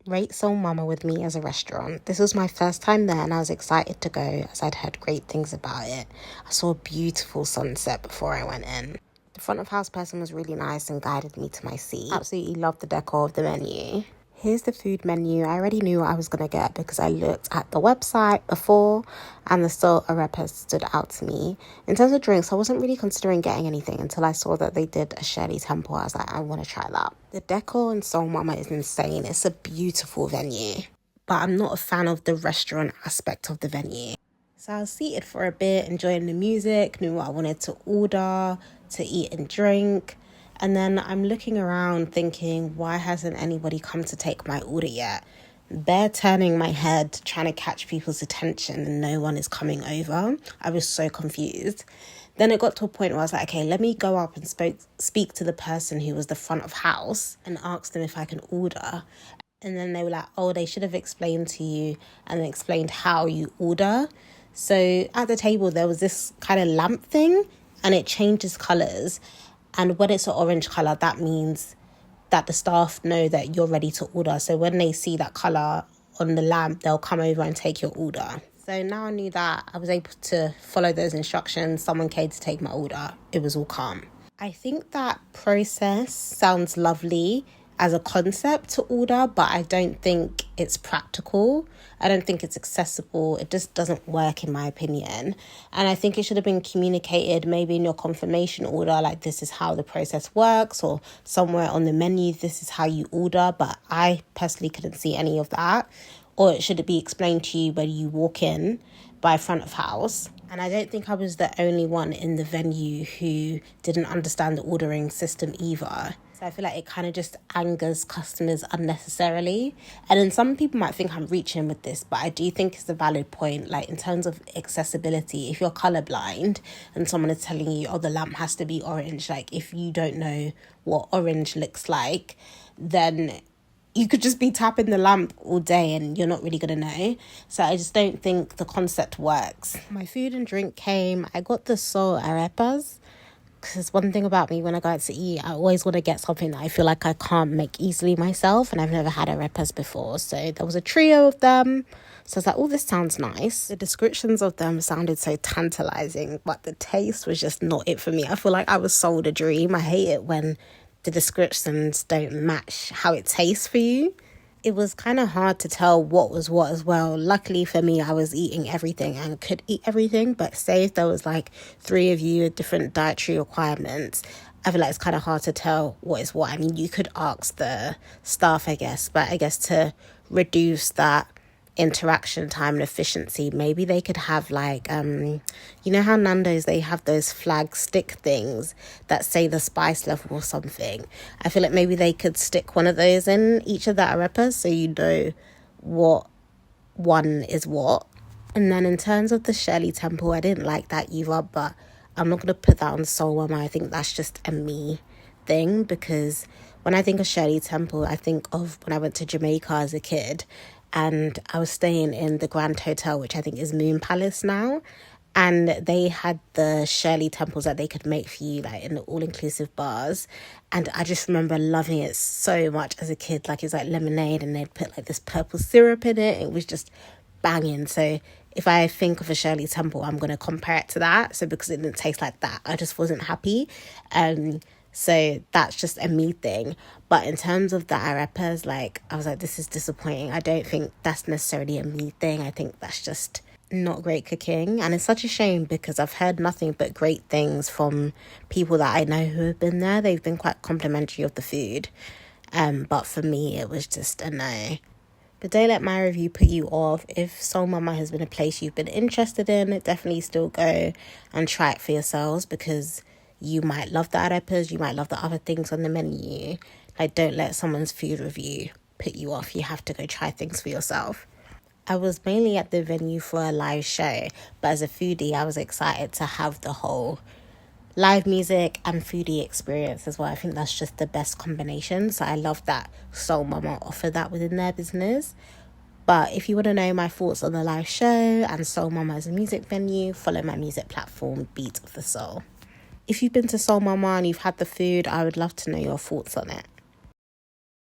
Rate Soul Mama with me as a restaurant. This was my first time there and I was excited to go as I'd heard great things about it. I saw a beautiful sunset before I went in. The front of house person was really nice and guided me to my seat. Absolutely loved the decor of the menu. Here's the food menu. I already knew what I was going to get because I looked at the website before and the Sol Arepas stood out to me. In terms of drinks, I wasn't really considering getting anything until I saw that they did a Shirley Temple. I was like, I want to try that. The decor in Soul Mama is insane. It's a beautiful venue, but I'm not a fan of the restaurant aspect of the venue. So I was seated for a bit, enjoying the music, knew what I wanted to order, to eat and drink. And then I'm looking around thinking, why hasn't anybody come to take my order yet? Bare turning my head, trying to catch people's attention and no one is coming over. I was so confused. Then it got to a point where I was like, okay, let me go up and speak to the person who was the front of house and ask them if I can order. And then they were like, oh, they should have explained to you and then explained how you order. So at the table, there was this kind of lamp thing and it changes colours. And when it's an orange colour, that means that the staff know that you're ready to order. So when they see that colour on the lamp, they'll come over and take your order. So now I knew that I was able to follow those instructions. Someone came to take my order. It was all calm. I think that process sounds lovely as a concept to order, but I don't think it's practical. I don't think it's accessible. It just doesn't work in my opinion. And I think it should have been communicated maybe in your confirmation order, like this is how the process works, or somewhere on the menu, this is how you order. But I personally couldn't see any of that. Or it should be explained to you when you walk in by front of house. And I don't think I was the only one in the venue who didn't understand the ordering system either. So I feel like it kind of just angers customers unnecessarily. And then some people might think I'm reaching with this, but I do think it's a valid point. Like in terms of accessibility, if you're colorblind and someone is telling you, oh, the lamp has to be orange, like if you don't know what orange looks like, then you could just be tapping the lamp all day and you're not really going to know. So I just don't think the concept works. My food and drink came. I got the Sol Arepas. Because one thing about me, when I go out to eat, I always want to get something that I feel like I can't make easily myself. And I've never had arepas before. So there was a trio of them. So I was like, oh, this sounds nice. The descriptions of them sounded so tantalizing, but the taste was just not it for me. I feel like I was sold a dream. I hate it when the descriptions don't match how it tastes for you. It was kind of hard to tell what was what as well. Luckily for me, I was eating everything and could eat everything. But say if there was like 3 of you with different dietary requirements, I feel like it's kind of hard to tell what is what. I mean, you could ask the staff, I guess. But I guess to reduce that interaction time and efficiency, maybe they could have like you know how Nando's, they have those flag stick things that say the spice level or something. I feel like maybe they could stick one of those in each of the arepas so you know what one is what. And then in terms of the Shirley Temple, I didn't like that either, but I'm not going to put that on Soul Mama. I think that's just a me thing, because when I think of Shirley Temple, I think of when I went to Jamaica as a kid and I was staying in the Grand Hotel, which I think is Moon Palace now. And they had the Shirley Temples that they could make for you, like in the all-inclusive bars. And I just remember loving it so much as a kid. Like it was like lemonade and they'd put like this purple syrup in it. It was just banging. So if I think of a Shirley Temple, I'm going to compare it to that. So because it didn't taste like that, I just wasn't happy. So that's just a me thing. But in terms of the arepas, like I was like, this is disappointing. I don't think that's necessarily a me thing. I think that's just not great cooking. And it's such a shame because I've heard nothing but great things from people that I know who have been there. They've been quite complimentary of the food. But for me, it was just a no. But don't let my review put you off. If Soul Mama has been a place you've been interested in, definitely still go and try it for yourselves, because you might love the arepas, you might love the other things on the menu. Like, don't let someone's food review put you off. You have to go try things for yourself. I was mainly at the venue for a live show, but as a foodie, I was excited to have the whole live music and foodie experience as well. I think that's just the best combination. So I love that Soul Mama offered that within their business. But if you want to know my thoughts on the live show and Soul Mama as a music venue, follow my music platform, Beat of the Soul. If you've been to Soul Mama and you've had the food, I would love to know your thoughts on it.